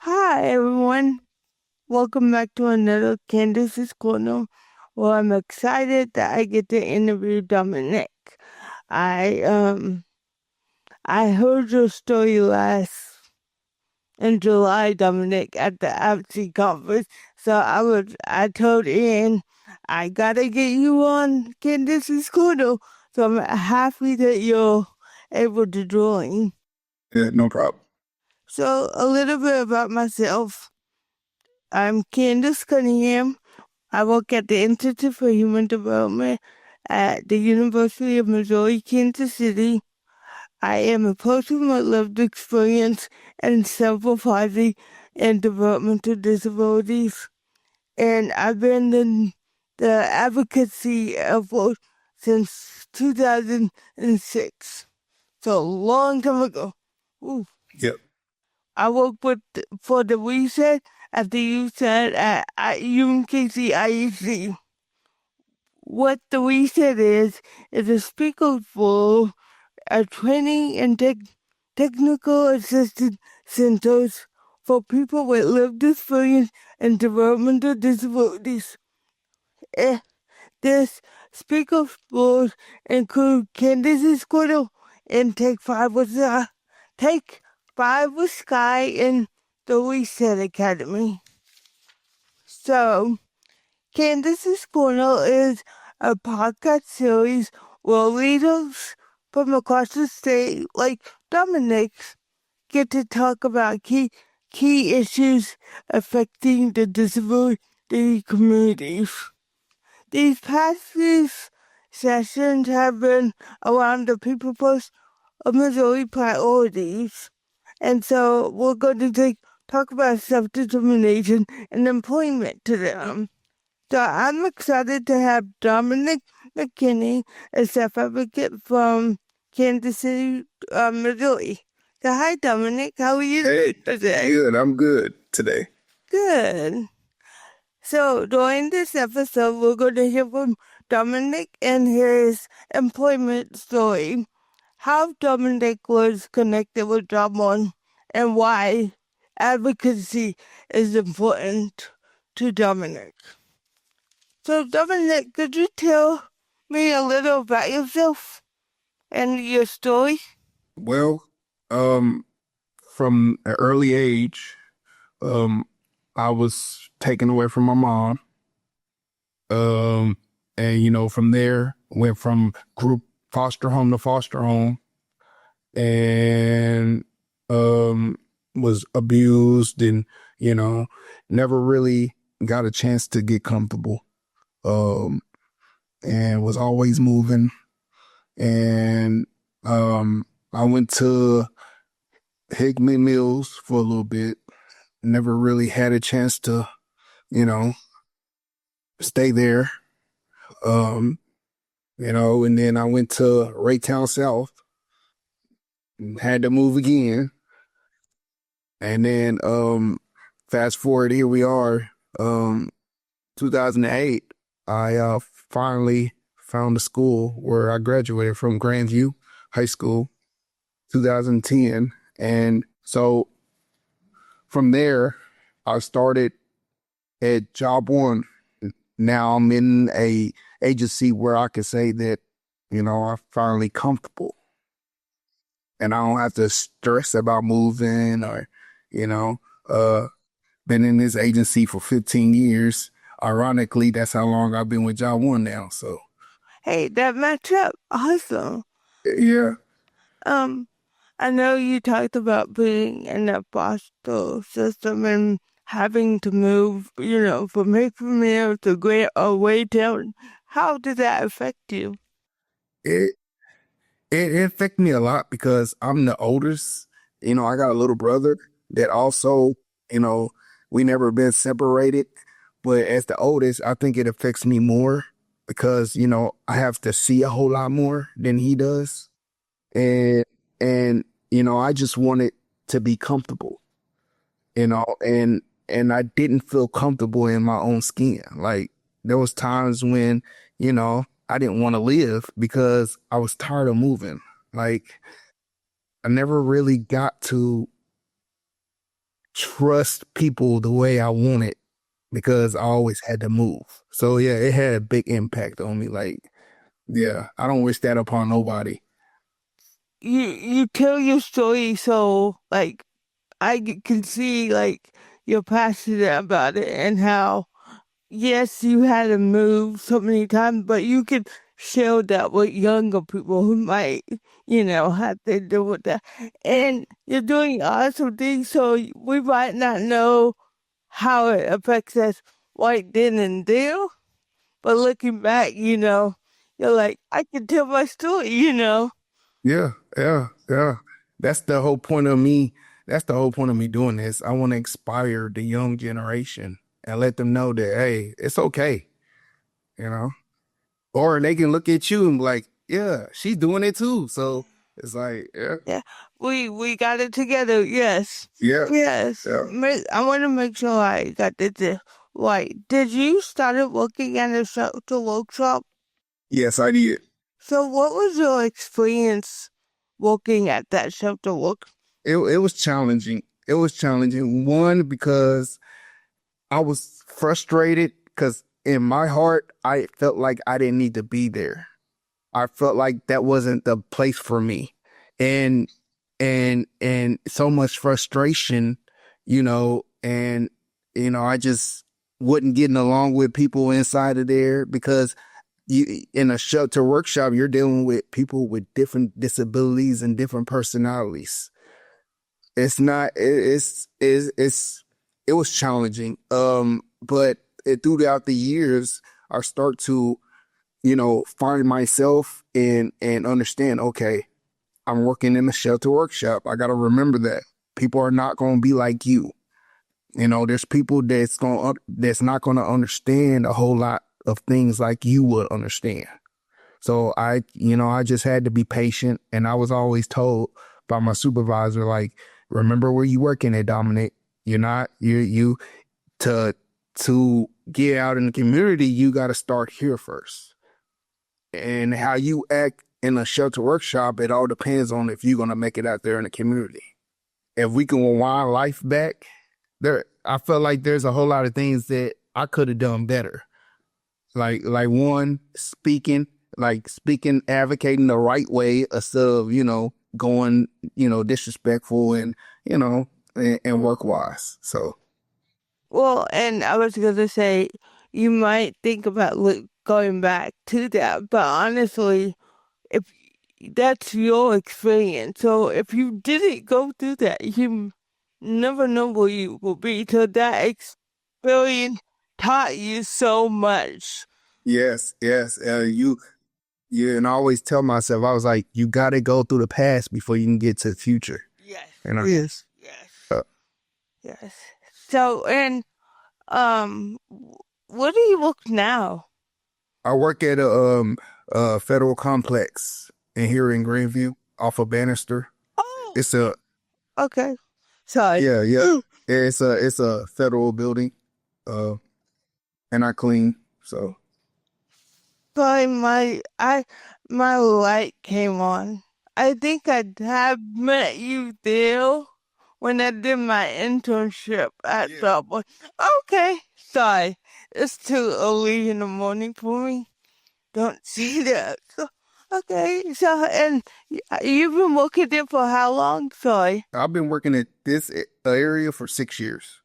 Hi, everyone. Welcome back to another Candace's Corner. Well, I'm excited that I get to interview Dominick. I um I heard your story last in July, Dominick, at the APSI conference. So I told Ian I gotta get you on Candace's Corner. So I'm happy that you're able to join. Yeah, no problem. So a little bit about myself. I'm Candace Cunningham. I work at the Institute for Human Development at the University of Missouri, Kansas City. I am a person with lived experience in cerebral palsy and developmental disabilities, and I've been in the advocacy effort since 2006. So a long time ago. Ooh. Yep. I work for the reset at the USAID at UMKC IEC. What the reset is a speaker for a training and technical assistance centers for people with lived experience and developmental disabilities. Eh, this speaker schools include Candace's Quarter and Take Five with Sky and the Reset Academy. So Candace's Corner is a podcast series where leaders from across the state, like Dominick, get to talk about key issues affecting the disability communities. These past few sessions have been around the People Post of Missouri priorities. And so we're going to talk about self-determination and employment to them. So I'm excited to have Dominick McKinney, a self-advocate from Kansas City, Missouri. So hi, Dominick. How are you Hey, today? good. I'm good today. Good. So during this episode, we're going to hear from Dominick and his employment story, how Dominick was connected with Job One, and why advocacy is important to Dominick. So, Dominick, could you tell me a little about yourself and your story? Well, um, from an early age, um, I was taken away from my mom. Um, and from there, went from group foster home to foster home, and was abused, and you know, never really got a chance to get comfortable. Um, and was always moving. And I went to Hickman Mills for a little bit. Never really had a chance to, you know, stay there. Um, and then I went to Raytown South and had to move again. And then fast forward, here we are, 2008. I finally found a school where I graduated from Grandview High School, 2010. And so from there, I started at Job One. Now I'm in a agency where I can say that, I'm finally comfortable and I don't have to stress about moving or, you know, uh, been in this agency for 15 years. Ironically, that's how long I've been with Job One now. So, Hey, that match up. Awesome. yeah, Um, I know you talked about being in a foster system and having to move, from Hickman to Great Waytown. How did that affect you? it, it affected me a lot because I'm the oldest. I got a little brother that also, you know, we never been separated. But as the oldest, I think it affects me more because, I have to see a whole lot more than he does. And, I just wanted to be comfortable, and I didn't feel comfortable in my own skin. Like there was times when, I didn't want to live because I was tired of moving. Like I never really got to trust people the way I wanted because I always had to move. So yeah, it had a big impact on me. Like, yeah, I don't wish that upon nobody. You tell your story so like can see like you're passionate about it and how yes you had to move so many times, but you could share that with younger people who might have to deal with that. And you're doing awesome things, so we might not know how it affects us right then and there, but looking back, you're like, I can tell my story. Yeah, yeah, yeah. That's the whole point of me. That's the whole point of me doing this. I want to inspire the young generation and let them know that, hey, it's okay, you know? Or they can look at you and be like, yeah, she's doing it too. So it's like, yeah, Yeah, we got it together. Yes, yeah, yes. yeah. I want to make sure I got this right. Did you started working at a shelter workshop? Yes, I did. So, what was your experience working at that shelter work? It was challenging. It was challenging. One, because I was frustrated because in my heart, I felt like I didn't need to be there. I felt like that wasn't the place for me. And and so much frustration, and I just wasn't getting along with people inside of there because you in a shelter workshop, you're dealing with people with different disabilities and different personalities. It's not it was challenging. But throughout the years, I start to find myself and understand, okay, I'm working in a shelter workshop. I got to remember that people are not going to be like you. There's people that's not going to understand a whole lot of things like you would understand. So I just had to be patient, and I was always told by my supervisor, like, remember where you working at, Dominick. You're not you to get out in the community, you got to start here first. And how you act in a shelter workshop, it all depends on if you're going to make it out there in the community. If we can rewind life back, I felt like there's a whole lot of things that I could have done better. Like one, speaking, advocating the right way instead of, going, disrespectful and work wise. So, Well, and I was gonna say you might think about going back to that, but honestly, if that's your experience, so if you didn't go through that, you never know where you will be. So that experience taught you so much. yes, yes. And I always tell myself, I was like, you got to go through the past before you can get to the future. Yes. And Yes. Yes. uh, Yes. So, and where do you work now? I work at a federal complex in here in Greenview off of Bannister. Oh, It's a okay. Sorry. Yeah, yeah. It's a federal building, uh, and I clean. So Sorry, my light came on. I think I have met you there when I did my internship at yeah, Subway. Okay, sorry. It's too early in the morning for me. Don't see that. So, okay, so and you've been working there for how long? Sorry. I've been working at this area for 6 years,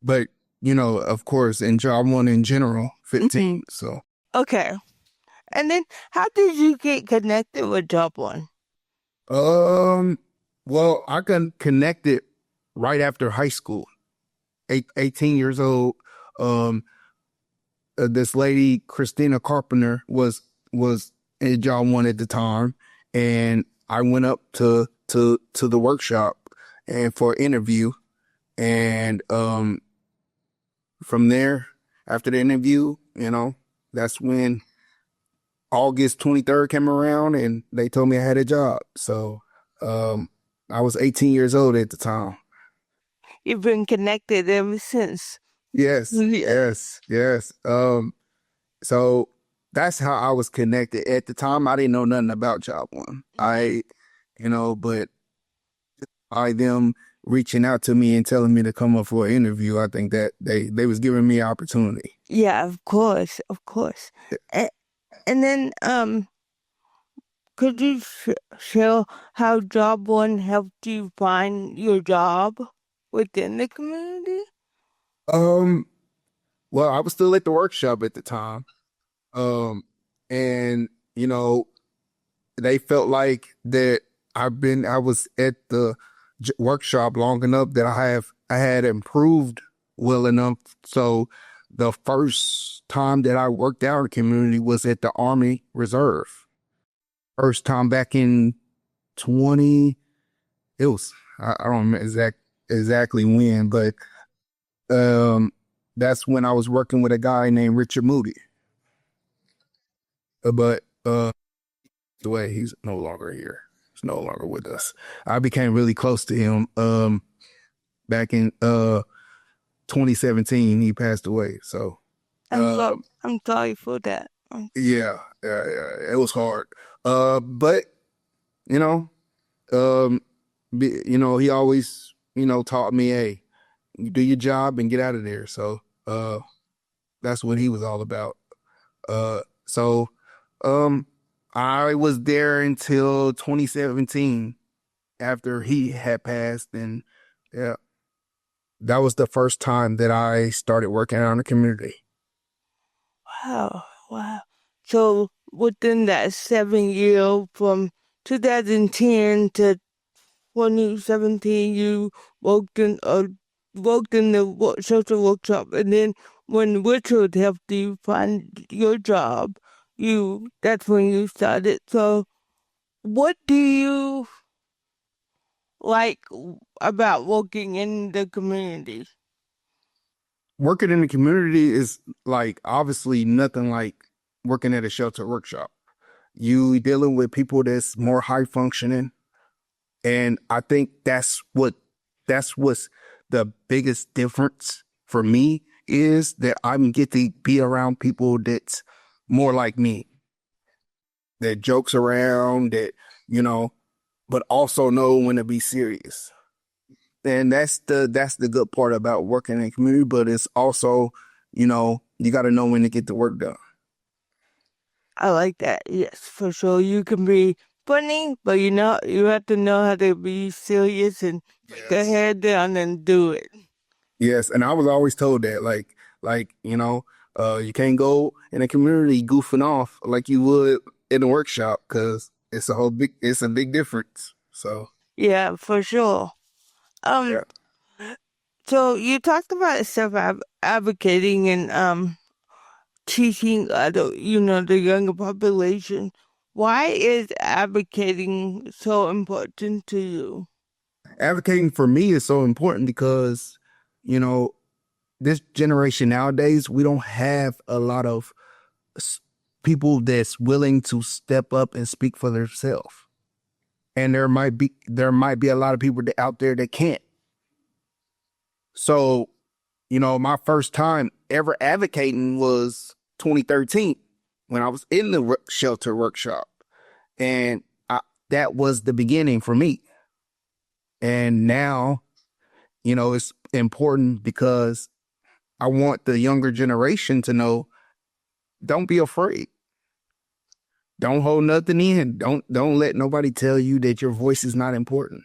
but of course, in job one in general, 15. So Okay. And then how did you get connected with Job One? um, well, I got connected right after high school, 18 years old. Um, this lady Christina Carpenter was in job one at the time, and I went up to the workshop and for an interview, and from there, after the interview, that's when August 23rd came around, and they told me I had a job. So I was 18 years old at the time. You've been connected ever since. Yes, Yeah. yes, yes. So that's how I was connected. At the time, I didn't know nothing about Job One. But I them reaching out to me and telling me to come up for an interview. I think that they was giving me opportunity. Yeah, of course, of course. And, and then, could you share how Job One helped you find your job within the community? Um, well, I was still at the workshop at the time. And you know, they felt like that I was at the workshop long enough that I had improved well enough. So the first time that I worked out in the community was at the Army Reserve. First time back in 20, it was, I don't remember exactly when, but um, that's when I was working with a guy named Richard Moody. But the way he's no longer here. He's no longer with us. I became really close to him back in 2017. He passed away. So I'm sorry for that. yeah, it was hard. But you know, um, he always taught me, hey, you do your job and get out of there. So that's what he was all about. So um, I was there until 2017 after he had passed, and yeah, that was the first time that I started working out in the community. Wow, wow. So within that 7 year from 2010 to 2017, you worked in the social workshop, and then when Richard helped you find your job, that's when you started. So what do you like about working in the community? Working in the community is like obviously nothing like working at a shelter workshop. You dealing with people that's more high functioning, and I think that's what's the biggest difference for me is that I'm get to be around people that's more like me, that jokes around, that you know, but also know when to be serious. And that's the good part about working in community, but it's also, you got to know when to get the work done. I like that. Yes, for sure. You can be funny, but you have to know how to be serious and put the Yes. head down and do it. Yes, and I was always told that, you can't go in a community goofing off like you would in a workshop because it's a big difference. So Yeah, for sure. Um, yeah, so you talked about self advocating and teaching the younger population. Why is advocating so important to you? advocating for me is so important because you know this generation nowadays we don't have a lot of s- people that's willing to step up and speak for themselves, and there might be a lot of people out there that can't. So my first time ever advocating was 2013 when I was in the shelter workshop. And that was the beginning for me. And now, it's important because I want the younger generation to know, don't be afraid. Don't hold nothing in. Don't let nobody tell you that your voice is not important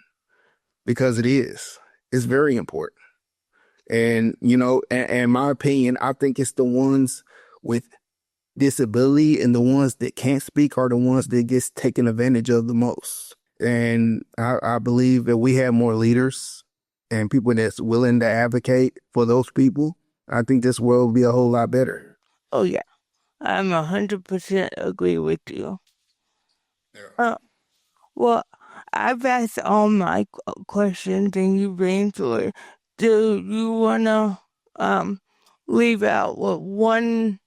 because it is. It's very important. And, in my opinion, I think it's the ones with disability and the ones that can't speak are the ones that gets taken advantage of the most. And I believe that we have more leaders and people that's willing to advocate for those people. I think this world will be a whole lot better. Oh yeah, I'm 100% agree with you. Yeah. Uh, well, I've asked all my questions and you've answered. Do you wanna um leave out one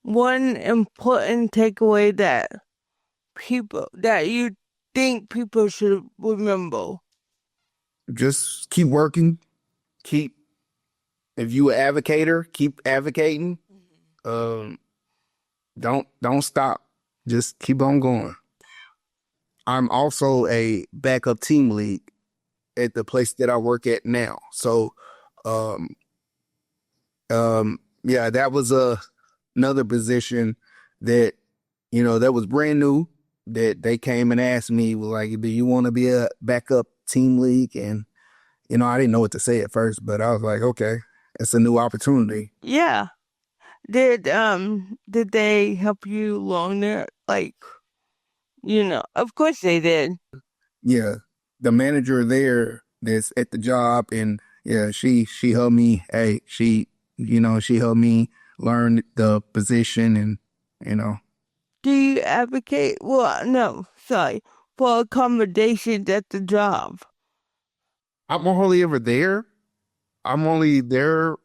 important takeaway that you think people should remember? Just keep working. Keep, if you an advocator, keep advocating. Um, don't stop. Just keep on going. I'm also a backup team lead. at the place that I work at now. So, um, yeah, that was another position that, that was brand new that they came and asked me, was like, do you want to be a backup team lead? And, I didn't know what to say at first, but I was like, okay, it's a new opportunity. Yeah. Did they help you along there? Like, of course they did. Yeah, the manager there that's at the job, and yeah, she helped me. Hey, she helped me learn the position, and you know, Do you advocate? Well, no, sorry, for accommodations at the job. I'm only ever there. I'm only there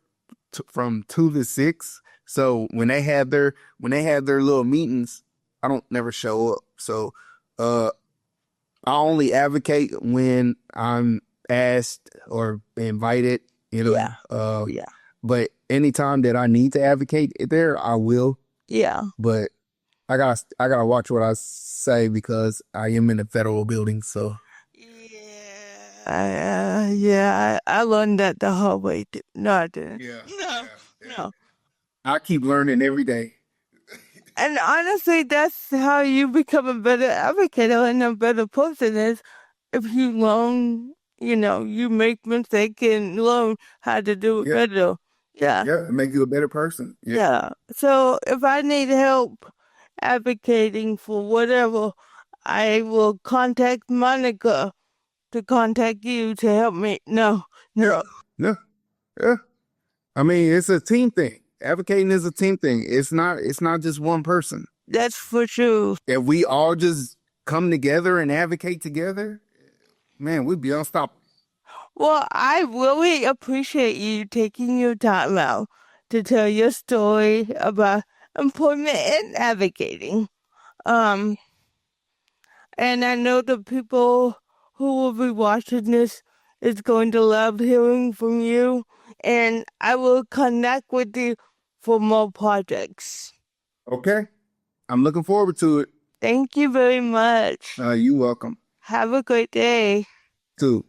from 2 to 6. So when they have their little meetings, I don't never show up. So uh I only advocate when I'm asked or invited, Yeah, yeah, but anytime that I need to advocate there, I will. yeah. But I gotta watch what I say because I am in a federal building. So Yeah, I learned that the hard way too. No, I didn't. yeah, No, yeah, yeah. no. I keep learning every day. And honestly, that's how you become a better advocate and a better person is if you learn, you make mistakes and learn how to do it Yeah, better. Yeah, yeah, it make you a better person. Yeah. yeah. So if I need help advocating for whatever, I will contact Monica to contact you to help me. No, no, Yeah, yeah. I mean, it's a team thing. Advocating is a team thing. It's not just one person. that's for sure. If we all just come together and advocate together, man, we'd be unstoppable. Well, I really appreciate you taking your time out to tell your story about employment and advocating. Um, and I know the people who will be watching this is going to love hearing from you, and I will connect with you for more projects. Okay. I'm looking forward to it. Thank you very much. You welcome Have a great day. too.